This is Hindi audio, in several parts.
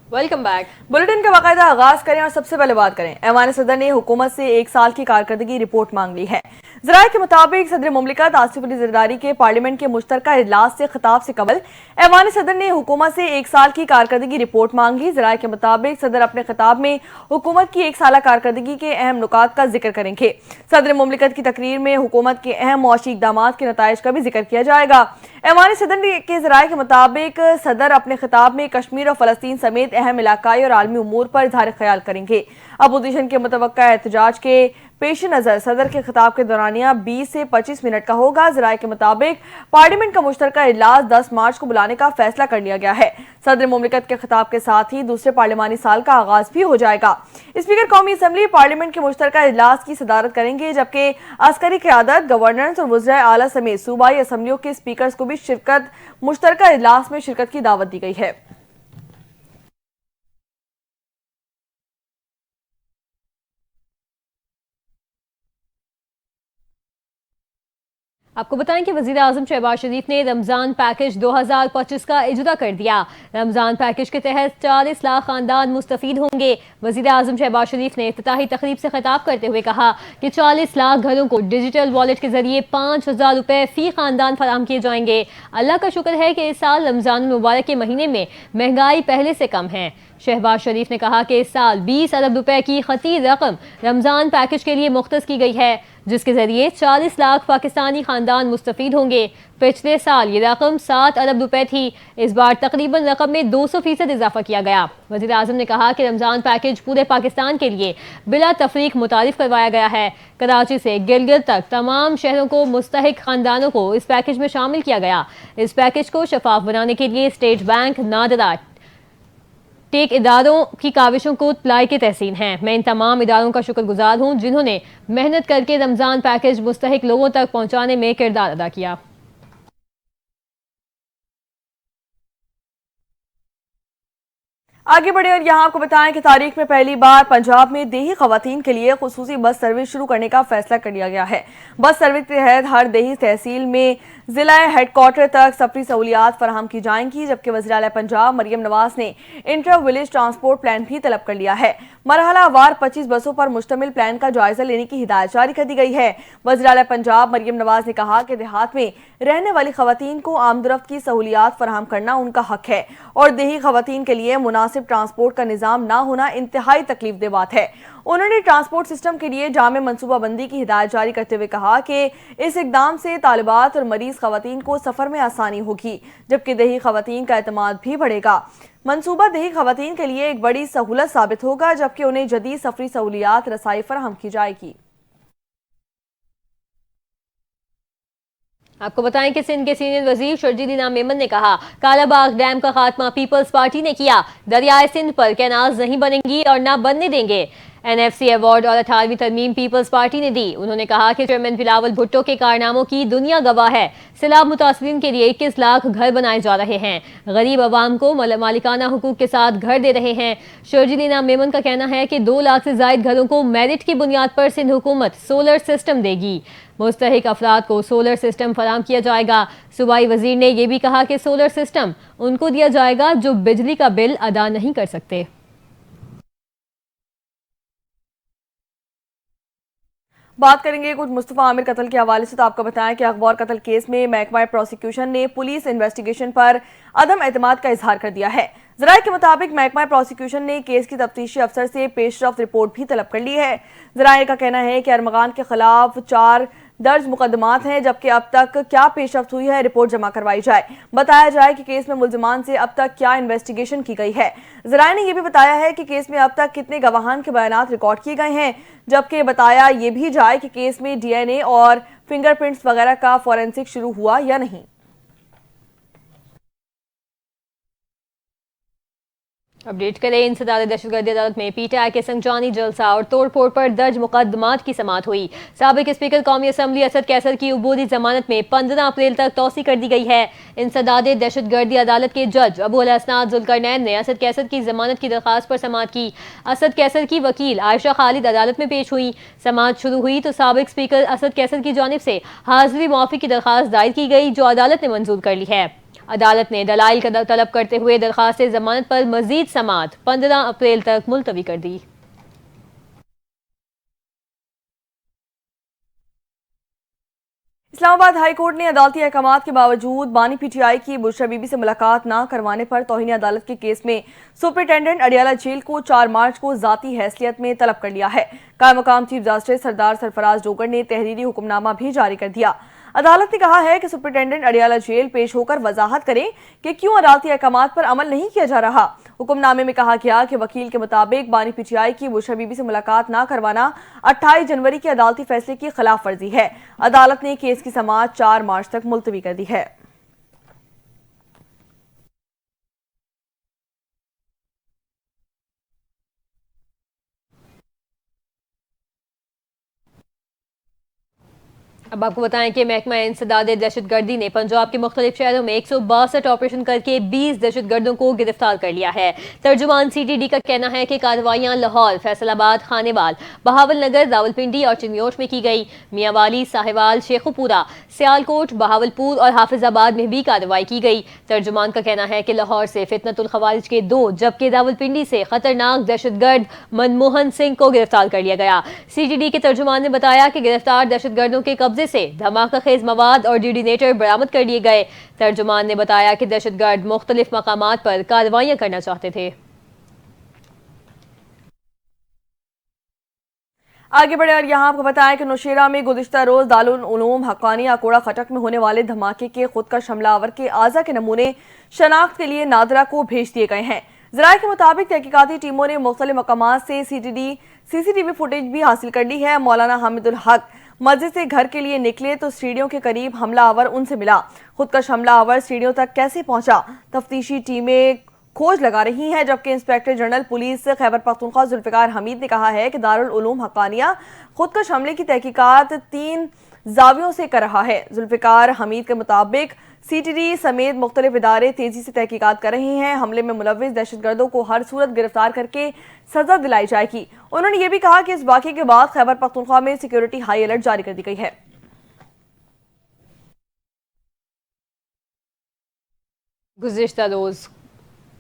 Welcome back. बुलेटिन का बाकायदा आगाज करें और सबसे पहले बात करें। ऐवान सदर ने हुकूमत से 1 साल की कारकर्दगी रिपोर्ट मांग ली है। जराये के मुताबिक सदर मुमलिकत आसिफ अली जरदारी के पार्लियामेंट के मुश्तरका इजलास से खिताब से कबल ऐवान सदर ने हुकूमत से 1 साल की कारकर्दगी रिपोर्ट मांग ली। जराये के मुताबिक सदर अपने खिताब में हुकूमत की 1 साला कारकर्दगी के अहम नुकात का जिक्र करेंगे। सदर मुमलिकत की तकरीर में हुकूमत के अहम मुआशी इक़दामात के नताइज का भी जिक्र किया जाएगा। ऐवान सदर के जराये के मुताबिक सदर अपने खिताब में कश्मीर और फलस्तीन समेत अहम इलाकाई और आलमी उमूर पर इज़हार ख्याल करेंगे। अपोजिशन के मुतवक्का एहतजाज के पेश नजर सदर के खिताब के दौरानिया 20 से 25 मिनट का होगा। जराये के मुताबिक पार्लियामेंट का मुश्तरका इजलास 10 मार्च को बुलाने का फैसला कर लिया गया है। सदर मुमलिकत के खिताब के साथ ही दूसरे पार्लियामानी साल का आगाज भी हो जाएगा। स्पीकर कौमी असम्बली पार्लियामेंट के मुश्तरका इजलास की सदारत करेंगे, जबकि अस्करी क़यादत, गवर्नर्स और वज़राए आला समेत सूबाई असम्बलियों के स्पीकर को भी मुश्तरका इजलास में शिरकत की दावत दी गई है। आपको बताएं कि वज़ीर आज़म शहबाज शरीफ ने रमज़ान पैकेज 2025 का इजरा कर दिया। रमज़ान पैकेज के तहत 40 लाख खानदान मुस्तफ़ीद होंगे। वज़ीर आज़म शहबाज शरीफ ने इफ्तिताही तकरीब से खिताब करते हुए कहा कि 40 लाख घरों को डिजिटल वॉलेट के जरिए 5,000 रुपये फ़ी खानदान फराहम किए जाएंगे। अल्लाह का शुक्र है कि इस साल रमज़ान मुबारक के महीने में महंगाई पहले से कम है। शहबाज शरीफ ने कहा कि इस साल 20 अरब रुपए की खती रकम रमज़ान पैकेज के लिए मुख्तस की गई है, जिसके जरिए 40 लाख पाकिस्तानी खानदान मुस्तफ़ीद होंगे। पिछले साल ये रकम 7 अरब रुपए थी। इस बार तकरीबन रकम में 200% इजाफा किया गया। वज़ीर आज़म ने कहा कि रमज़ान पैकेज पूरे पाकिस्तान के लिए बिला तफरीक मुतारिफ करवाया गया है। कराची से गिलगित तक तमाम शहरों को मुस्तहिक खानदानों को इस पैकेज में शामिल किया गया। इस पैकेज को शफाफ बनाने के लिए स्टेट बैंक, नादरा, टेक इदारों की काविशों को तलाई के तहसीन है। मैं इन तमाम इदारों का शुक्रगुजार हूँ जिन्होंने मेहनत करके रमज़ान पैकेज मुस्तहिक लोगों तक पहुँचाने में किरदार अदा किया। आगे बढ़े और यहाँ आपको बताएं कि तारीख में पहली बार पंजाब में देही खवातीन के लिए खुसूसी बस सर्विस शुरू करने का फैसला कर लिया गया है। बस सर्विस के तहत हर देही तहसील में जिला हेडक्वार्टर तक सफरी सहूलियात फराहम की जाएंगी, जबकि वज़ीर आला पंजाब मरियम नवाज ने इंटर विलेज ट्रांसपोर्ट प्लान भी तलब कर लिया है। मरहला वार 25 बसों पर मुश्तमिल प्लान का जायजा लेने की हिदायत जारी कर दी गई है। वज़ीर आला पंजाब मरियम नवाज ने कहा कि देहात में रहने वाली खवातीन को आमदरफ्त की सहूलियात फराहम करना उनका हक है और देही खवातीन के लिए मुनासिब ट्रांसपोर्ट का निज़ाम ना होना इंतहाई तकलीफ दे बात है। उन्होंने ट्रांसपोर्ट सिस्टम के लिए जामे मनसूबाबंदी की हिदायत जारी करते हुए कहा कि इस इकदाम से तालिबात और मरीज खवातीन को सफर में आसानी होगी, जबकि देही खवातीन का एतमाद भी बढ़ेगा। मनसूबा देही खवातीन के लिए एक बड़ी सहूलत साबित होगा, जबकि उन्हें जदीद सफरी सहूलियात रसाई फराहम की जाएगी। आपको बताएं कि सिंध के सीनियर वजीर शर्जील इनाम मेमन ने कहा कालाबाग डैम का खात्मा पीपल्स पार्टी ने किया। दरियाए सिंध पर कैनाल्स नहीं बनेंगी और ना बनने देंगे। NFC अवार्ड और 18वीं तरमीम पीपल्स पार्टी ने दी। उन्होंने कहा कि चेयरमैन बिलावल भुट्टो के कारनामों की दुनिया गवाह है। सैलाब मुतासरीन के लिए 21 लाख घर बनाए जा रहे हैं। गरीब आवाम को मालिकाना हुकूक के साथ घर दे रहे हैं। शर्जील इनाम मेमन का कहना है कि 2 लाख से जायद घरों को मेरिट की बुनियाद पर सिंध हुकूमत सोलर सिस्टम देगी। मुस्तहिक अफराद को सोलर सिस्टम फराहम किया जाएगा। सूबाई वजीर ने यह भी कहा कि सोलर सिस्टम उनको दिया जाएगा जो बिजली का बिल अदा नहीं कर सकते। बात करेंगे कुछ मुस्तफ़ा आमिर कत्ल के हवाले से। तो आपको बताएं कि अखबार कत्ल केस में महकमा प्रोसिक्यूशन ने पुलिस इन्वेस्टिगेशन पर अदम एतमाद का इजहार कर दिया है। जराये के मुताबिक महकमा प्रोसिक्यूशन ने केस की तफ्तीशी अफसर से पेशरफ्त रिपोर्ट भी तलब कर ली है। जराये का कहना है कि अरमगान के खिलाफ 4 दर्ज मुकदमात हैं, जबकि अब तक क्या पेशरफ्त हुई है रिपोर्ट जमा करवाई जाए। बताया जाए कि केस में मुल्जिमान से अब तक क्या इन्वेस्टिगेशन की गई है। जराये ने यह भी बताया है कि केस में अब तक कितने गवाहान के बयानात रिकॉर्ड किए गए हैं, जबकि बताया यह भी जाए कि केस में DNA और फिंगरप्रिंट्स वगैरह का फॉरेंसिक शुरू हुआ या नहीं। अपडेट करें। इंसदाद दहशतगर्दी अदालत में PTI के संजानी जलसा और तोड़फोड़ पर दर्ज मुकदमात की समाअत हुई। साबिक स्पीकर कौमी असम्बली असद कैसर की उबूदी जमानत में 15 अप्रैल तक तौसी कर दी गई है। इंसदाद दहशतगर्दी अदालत के जज अबू अल-हसनात जुल्करनैन ने असद कैसर की जमानत की दरखास्त पर समाअत की। असद कैसर की वकील आयशा खालिद अदालत में पेश हुई। समाअत शुरू हुई तो साबिक स्पीकर असद कैसर की जानिब से हाजिरी मुआफी की दरखास्त दायर की गई, जो अदालत ने मंजूर कर ली है। अदालत ने दलाइल का तलब करते हुए दरखास्त जमानत पर मजीद समाअत 15 अप्रैल तक मुलतवी कर दी। इस्लामाबाद हाई कोर्ट ने अदालती अहकामात के बावजूद बानी पीटीआई की बुशरा बीबी से मुलाकात न करवाने पर तौहीन अदालत के केस में सुपरिटेंडेंट अडियाला जेल को 4 मार्च को जाती हैसियत में तलब कर लिया है। कायम मकाम चीफ जस्टिस सरदार सरफराज डोगर ने तहरीरी हुक्मनामा भी जारी कर दिया। अदालत ने कहा है कि सुपरिटेंडेंट अडियाला जेल पेश होकर वजाहत करें कि क्यों अदालती अहकामात पर अमल नहीं किया जा रहा। हुक्मनामे में कहा गया कि वकील के मुताबिक बानी पीटीआई की बुशरा बीबी से मुलाकात न करवाना 28 जनवरी के अदालती फैसले की खिलाफ वर्जी है। अदालत ने केस की समाअत 4 मार्च तक मुलतवी कर दी है। अब आपको बताएं कि महकमा इंसदाद दहशतगर्दी ने पंजाब के मुख्तलिफ शहरों में 162 ऑपरेशन करके 20 दहशतगर्दों को गिरफ्तार कर लिया है। तर्जुमान CTD का कहना है कि कार्रवाइयां लाहौर, फैसलाबाद, खानेवाल, बहावल नगर, रावलपिंडी और चिन्योश में की गई। मियांवाली, साहिवाल, शेखुपुरा, सियालकोट, बहावलपुर और हाफिजाबाद में भी कार्रवाई की गई। तर्जुमान का कहना है कि लाहौर से फितनतुल खवारिज के 2 जबकि रावलपिंडी से खतरनाक दहशतगर्द मनमोहन सिंह को गिरफ्तार कर लिया गया। CTD के तर्जुमान ने बताया कि गिरफ्तार दहशतगर्दों के कब्जे से धमाका खेज मवाद और डिटोनेटर बरामद कर लिए गए। तर्जुमान ने बताया कि दहशतगर्द मुख्तलिफ मकामात पर कार्रवाइयां करना चाहते थे। आगे बढ़े और यहाँ आपको बताएं कि नौशेरा में गुज़िश्ता रोज दारुल उलूम हक्कानिया कोड़ा खटक में होने वाले धमाके के खुदकश हमलावर के आज़ा के नमूने शनाख्त के लिए नादरा को भेज दिए गए हैं। ज़राए के मुताबिक तहकीकाती टीमों ने मुख्तलिफ मकामात से CCTV फुटेज भी हासिल कर ली है। मौलाना हामिदुल हक मस्जिद से घर के लिए निकले तो सीढ़ियों के करीब हमलावर उनसे मिला। खुदकश हमलावर सीढ़ियों तक कैसे पहुंचा, तफ्तीशी टीमें खोज लगा रही हैं, जबकि inspector general police Khyber Pakhtunkhwa Zulfiqar Hameed ने कहा है कि दारुल उलूम हक्कानिया खुदकश हमले की तहकीकात 3 जावियों से कर रहा है। जुल्फिकार हमीद के मुताबिक CTD समेत मुख्तलिफ इदारे तेजी से तहकीकात कर रहे हैं। हमले में मुलव्विस दहशतगर्दों को हर सूरत गिरफ्तार करके सजा दिलाई जाएगी। उन्होंने ये भी कहा कि इस वाक़े के बाद खैबर पख्तूनख्वा में सिक्योरिटी हाई अलर्ट जारी कर दी गई है।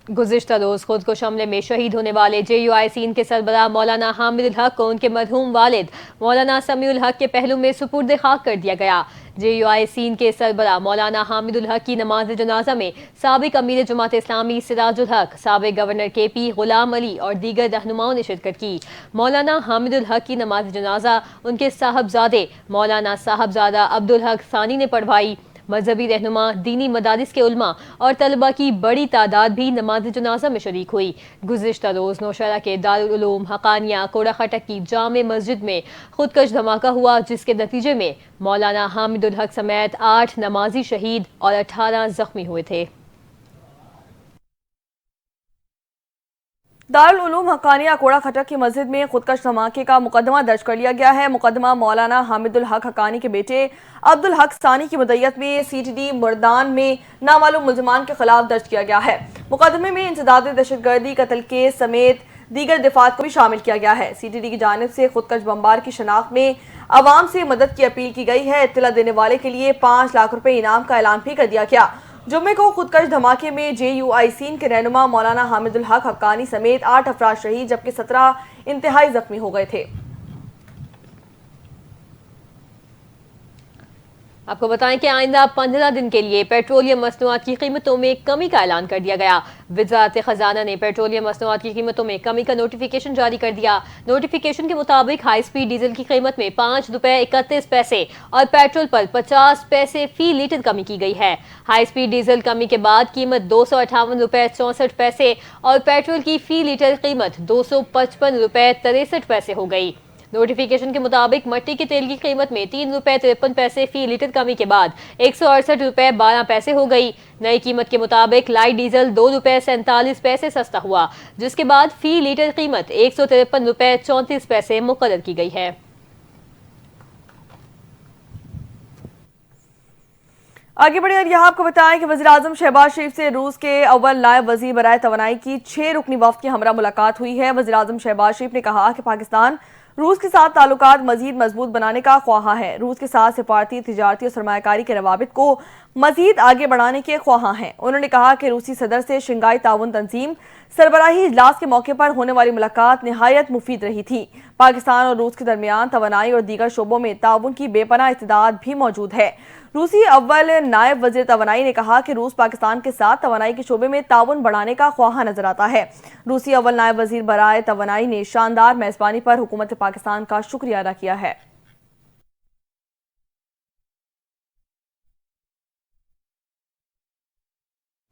गुज़िश्ता रोज खुदकुश हमले में शहीद होने वाले JUI सीन के सरबराह मौलाना हामिदुल हक को उनके मरहूम वालिद मौलाना समीउल हक के पहलू में सुपुर्द खाक कर दिया गया। JUI सीन के सरबराह मौलाना हामिदुल हक की नमाज जनाजा में साबिक अमीर जमात इस्लामी सिराजुल हक, साबिक गवर्नर KP गुलाम अली और दीगर रहनुमाओं ने शिरकत की। मौलाना हामिदुल हक की नमाज जनाजा उनके साहबजादे मौलाना साहबजादा अब्दुल हक सानी ने पढ़वाई। मजहबी रहनुमा, दीनी मदारिस के उलमा और तलबा की बड़ी तादाद भी नमाज जनाजा में शरीक हुई। गुज़िश्ता रोज नौशहरा के दारुल उलूम हक्कानिया कोड़ा खटक की जामे मस्जिद में खुदकश धमाका हुआ, जिसके नतीजे में मौलाना हामिदुल हक समेत 8 नमाजी शहीद और 18 जख्मी हुए थे। दारुल उलूम हक्कानिया कोड़ा खटक की मस्जिद में खुदकश धमाके का मुकदमा दर्ज कर लिया गया है। मुकदमा मौलाना हामिदुल हक हक्कानी के बेटे अब्दुल हक सानी की मुद्दत में CTD मुर्दान में नामालूम मुल्ज़मान के खिलाफ दर्ज किया गया है। मुकदमे में इंसदाद दहशतगर्दी, कत्ल केस समेत दीगर दिफात को भी शामिल किया गया है। CTD की जानिब से खुदकश बमबार की शनाख्त में अवाम से मदद की अपील की गई है। इत्तला देने वाले के लिए 5 लाख रुपए इनाम का ऐलान भी कर दिया गया। जुम्मे को खुदकश धमाके में JUI सीन के रहनुमा मौलाना हामिदुल हक हक्कानी समेत 8 अफराद शहीद जबकि 17 इंतहाई जख्मी हो गए थे। आपको बताएं कि आइंदा 15 दिन के लिए पेट्रोलियम मसनूआत की कीमतों में कमी का ऐलान कर दिया गया। वज़ारत खजाना ने पेट्रोलियम मसनूआत की कीमतों में कमी का नोटिफिकेशन जारी कर दिया। नोटिफिकेशन के मुताबिक हाई स्पीड डीजल की कीमत में 5 रुपए 31 पैसे और पेट्रोल पर 50 पैसे फी लीटर कमी की गई है। हाई स्पीड डीजल कमी के बाद कीमत 258 रुपए 64 पैसे और पेट्रोल की फी लीटर कीमत 255 रुपए 63 पैसे हो गई। नोटिफिकेशन के मुताबिक मट्टी के तेल की कीमत में 3 रुपए 53 पैसे फी लीटर कमी के बाद 168 रुपए 12 पैसे हो गई। नई कीमत के मुताबिक लाइट डीजल 2 रुपए 47 पैसे सस्ता हुआ, जिसके बाद फी लीटर कीमत 153 रुपए 34 पैसे मुकर्रर की गई है। आगे बढ़े और यहाँ आपको बताएं कि वज़ीर-ए-आज़म शहबाज शरीफ से रूस के अव्वल नायब वज़ीर बराए तवानाई की 6 रुकनी वफ़द की हमरा मुलाकात हुई है। वज़ीर-ए-आज़म शहबाज शरीफ ने कहा कि पाकिस्तान रूस के साथ ताल्लुकात मजीद मजबूत बनाने का ख्वाहा है। रूस के साथ सिफारती, तिजारती और सरमायाकारी के रवाबित को मजीद आगे बढ़ाने के ख्वाहां हैं। उन्होंने कहा कि रूसी सदर से शंघाई ताउन तंजीम सरबराही इजलास के मौके पर होने वाली मुलाकात निहायत मुफीद रही थी। पाकिस्तान और रूस के दरमियान तवानाई और दीगर शोबों में ताउन की बेपनाह इत्तेदाद भी मौजूद है। रूसी अव्वल नायब वजीर तवानाई ने कहा कि रूस पाकिस्तान के साथ तवानाई के शोबे में ताउन बढ़ाने का ख्वाहा नजर आता है। रूसी अव्वल नायब वजीर बराए तवानाई ने शानदार मेजबानी पर हुकूमत पाकिस्तान का शुक्रिया अदा किया है।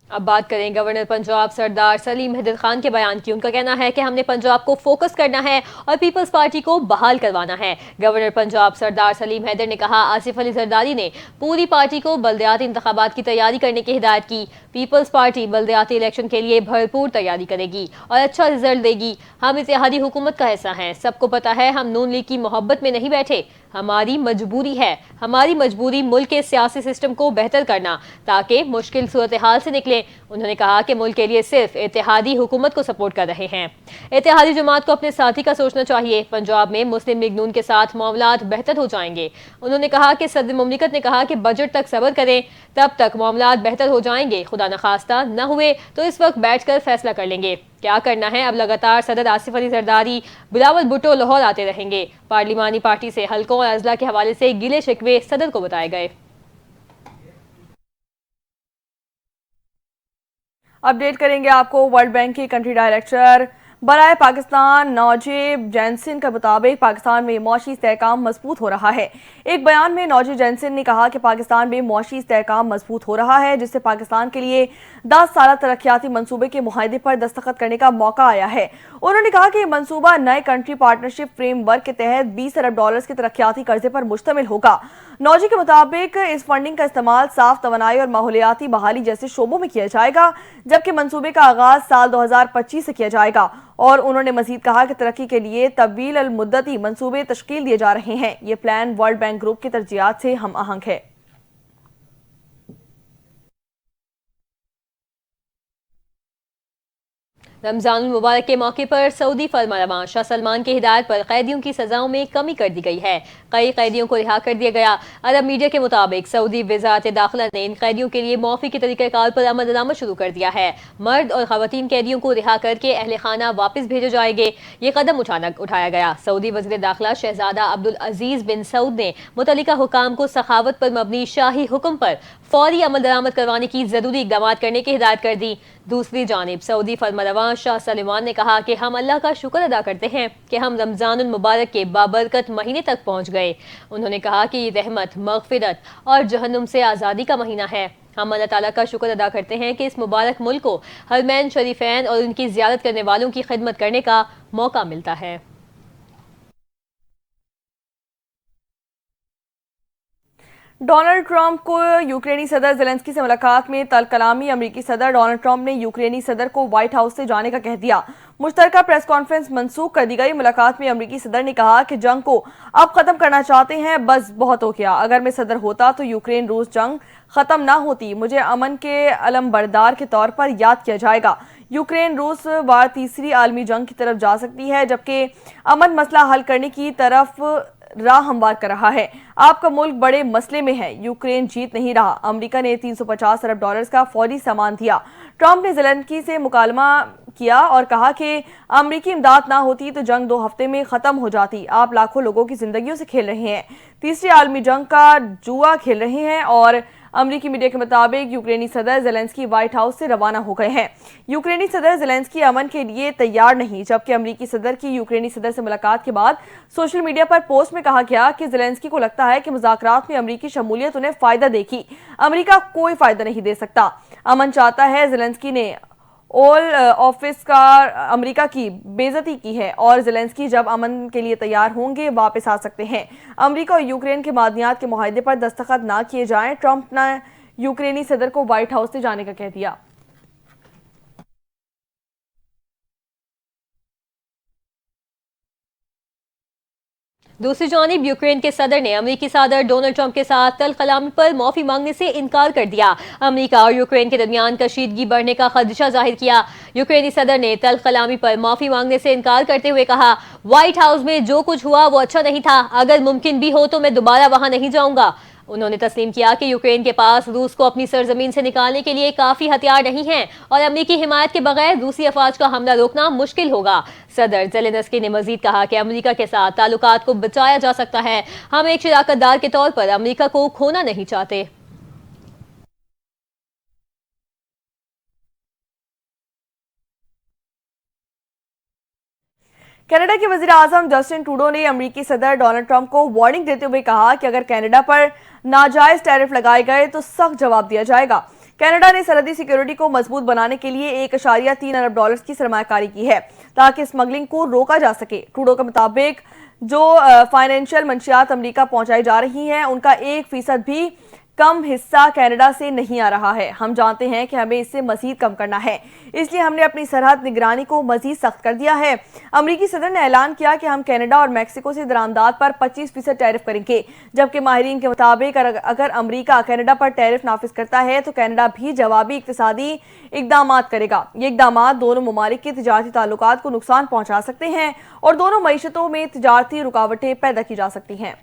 अब बात करें गवर्नर पंजाब सरदार सलीम हैदर खान के बयान की। उनका कहना है कि हमने पंजाब को फोकस करना है और पीपल्स पार्टी को बहाल करवाना है। गवर्नर पंजाब सरदार सलीम हैदर ने कहा, आसिफ अली जरदारी ने पूरी पार्टी को बल्दियाती इंतखाबात की तैयारी करने की हिदायत की। पीपल्स पार्टी बल्दियाती इलेक्शन के लिए भरपूर तैयारी करेगी और अच्छा रिजल्ट देगी। हम इत्तेहादी हुकूमत का हिस्सा हैं। सबको पता है हम नून लीग की मोहब्बत में नहीं बैठे, हमारी मजबूरी है। हमारी मजबूरी मुल्क के सियासी सिस्टम को बेहतर करना ताकि मुश्किल सूरत हाल से निकले। उन्होंने कहा कि मुल्क के लिए सिर्फ इत्तेहादी हुकूमत को सपोर्ट कर रहे हैं। इत्तेहादी जमात को अपने साथी का सोचना चाहिए। पंजाब में मुस्लिम लीग नून के साथ मामलात बेहतर हो जाएंगे। उन्होंने कहा कि सदर मुमलिकत ने कहा कि बजट तक सब्र करें, तब तक मामलात बेहतर हो जाएंगे। खुदा न खास्ता न हुए तो इस वक्त बैठकर फैसला कर लेंगे क्या करना है। अब लगातार सदर आसिफ अली जरदारी, बिलावल भुट्टो लाहौर आते रहेंगे। पार्लिमानी पार्टी से हलकों और अजला के हवाले से गिले शिकवे सदर को बताए गए। अपडेट करेंगे आपको। वर्ल्ड बैंक के कंट्री डायरेक्टर बराए पाकिस्तान नौजेब जैनसन के मुताबिक पाकिस्तान में मौशी इस्तेहकाम मजबूत हो रहा है। एक बयान में नौजेब जैनसन ने कहा कि पाकिस्तान में मौशी इस्तेहकाम मजबूत हो रहा है, जिससे पाकिस्तान के लिए 10 साल तरक्याती मंसूबे के मुआहदे पर दस्तखत करने का मौका आया है। उन्होंने कहा कि यह मंसूबा नए कंट्री पार्टनरशिप फ्रेमवर्क के तहत $20 अरब के तरक्याती कर्जे पर मुश्तमिल होगा। नौजी के मुताबिक इस फंडिंग का इस्तेमाल साफ तवानाई और माहौलियाती बहाली जैसे शोबों में किया जाएगा, जबकि मंसूबे का आगाज साल 2025 से किया जाएगा। और उन्होंने मजीद कहा कि तरक्की के लिए तवील अल मुद्दती मंसूबे तश्कील दिए जा रहे हैं। ये प्लान वर्ल्ड बैंक ग्रुप की तरजीहात से हम आहंग है। रमजान मुबारक के मौके पर सऊदी फरमानरवा शाह सलमान की हिदायत पर कैदियों की सजाओं में कमी कर दी गई है। कई कैदियों को रिहा कर दिया गया। अरब मीडिया के मुताबिक सऊदी वजारत दाखिला ने इन कैदियों के लिए मौफी के तरीक़ाकार पर अमल दरामद शुरू कर दिया है। मर्द और खवातीन कैदियों को रिहा करके अहले खाना वापस भेजे जाएंगे। ये कदम उठाया गया। सऊदी वज़ीर दाखिला शहजादा अब्दुल अजीज बिन सऊद ने मुतल्लिका हुकाम को सखावत पर मबनी शाही हुक्म पर फौरी अमल दरामद करवाने की जरूरी इक़दाम करने की हिदायत कर दी। दूसरी जानिब सऊदी फरमानरवा शाह सलमान ने कहा कि हम अल्लाह का शुक्र अदा करते हैं कि हम रमजान मुबारक के बाबरकत महीने तक पहुँच गए। उन्होंने कहा कि ये रहमत, मग़फ़िरत और जहन्नुम से आज़ादी का महीना है। हम अल्लाह ताला का शुक्र अदा करते हैं कि इस मुबारक मुल्क को हरमैन शरीफैन और उनकी ज़ियारत करने वालों की खिदमत करने का मौका मिलता है। डोनाल्ड ट्रंप को यूक्रेनी सदर ज़ेलेंस्की से मुलाकात में तलकलामी। अमेरिकी सदर डोनाल्ड ट्रंप ने यूक्रेनी सदर को व्हाइट हाउस से जाने का कह दिया। मुश्तरका प्रेस कॉन्फ्रेंस मंसूख कर दी गई। मुलाकात में अमेरिकी सदर ने कहा कि जंग को अब खत्म करना चाहते हैं, बस बहुत हो गया। अगर मैं सदर होता तो यूक्रेन रूस जंग खत्म ना होती। मुझे अमन के अलमबरदार के तौर पर याद किया जाएगा। यूक्रेन रूस वार तीसरी आलमी जंग की तरफ जा सकती है, जबकि अमन मसला हल करने की तरफ राह हमवार कर रहा है। आपका मुल्क बड़े मसले में है, यूक्रेन जीत नहीं रहा। अमेरिका ने $350 अरब का फौरी सामान दिया। ट्रंप ने ज़ेलेंस्की से मुकालमा किया और कहा कि अमेरिकी इमदाद ना होती तो जंग 2 हफ्ते में खत्म हो जाती। आप लाखों लोगों की जिंदगियों से खेल रहे हैं, तीसरी आलमी जंग का जुआ खेल रहे हैं। और अमेरिकी मीडिया के मुताबिक यूक्रेनी सदर ज़ेलेंस्की व्हाइट हाउस से रवाना हो गए हैं। यूक्रेनी सदर ज़ेलेंस्की अमन के लिए तैयार नहीं, जबकि अमेरिकी सदर की यूक्रेनी सदर से मुलाकात के बाद सोशल मीडिया पर पोस्ट में कहा गया कि ज़ेलेंस्की को लगता है कि मुज़ाकरात में अमेरिकी शमूलियत उन्हें फायदा देगी। अमेरिका कोई फायदा नहीं दे सकता। अमन चाहता है। ज़ेलेंस्की ने ओवल ऑफिस का अमेरिका की बेइज्जती की है और ज़ेलेंस्की जब अमन के लिए तैयार होंगे वापस आ सकते हैं। अमेरिका और यूक्रेन के मादनियात के मुआहदे पर दस्तखत ना किए जाएं। ट्रंप ने यूक्रेनी सदर को व्हाइट हाउस से जाने का कह दिया। दूसरी जानिब यूक्रेन के सदर ने अमेरिकी सदर डोनाल्ड ट्रंप के साथ तल कलामी पर माफी मांगने से इनकार कर दिया। अमेरिका और यूक्रेन के दरमियान कशीदगी बढ़ने का खदशा जाहिर किया। यूक्रेनी सदर ने तल कलामी पर माफी मांगने से इनकार करते हुए कहा, व्हाइट हाउस में जो कुछ हुआ वो अच्छा नहीं था। अगर मुमकिन भी हो तो मैं दोबारा वहां नहीं जाऊंगा। उन्होंने तस्लीम किया कि यूक्रेन के पास रूस को अपनी सरजमीन से निकालने के लिए काफी हथियार नहीं हैं और अमरीकी हिमायत के बगैर रूसी अफवाज का हमला रोकना मुश्किल होगा। सदर ज़ेलेंस्की ने मजीद कहा कि अमरीका के साथ ताल्लुकात को बचाया जा सकता है। हम एक शराकतदार के तौर पर अमरीका को खोना नहीं चाहते। कनाडा के वजीर आजम जस्टिन ट्रूडो ने अमेरिकी सदर डोनाल्ड ट्रंप को वार्निंग देते हुए कहा कि अगर कनाडा पर नाजायज टैरिफ लगाए गए तो सख्त जवाब दिया जाएगा। कनाडा ने सरहदी सिक्योरिटी को मजबूत बनाने के लिए $1.3 अरब की सरमायाकारी की है ताकि स्मगलिंग को रोका जा सके। ट्रूडो के मुताबिक जो फाइनेंशियल मंशियात अमेरिका पहुंचाई जा रही हैं उनका 1% भी कम हिस्सा कनाडा से नहीं आ रहा है। हम जानते हैं कि हमें इससे मजीद कम करना है, इसलिए हमने अपनी सरहद निगरानी को मजीद सख्त कर दिया है। अमरीकी सदर ने ऐलान किया कि हम कनाडा और मैक्सिको से दरामदात पर 25% टैरिफ करेंगे, जबकि माहिरीन के मुताबिक अगर अमरीका कनाडा पर टैरिफ नाफिज करता है तो कनाडा भी जवाबी इक्तिसादी इकदाम करेगा। ये इकदाम दोनों ममालिक के तिजारती ताल्लुकात को नुकसान पहुंचा सकते हैं और दोनों मईशतों में तिजारती रुकावटें पैदा की जा सकती हैं।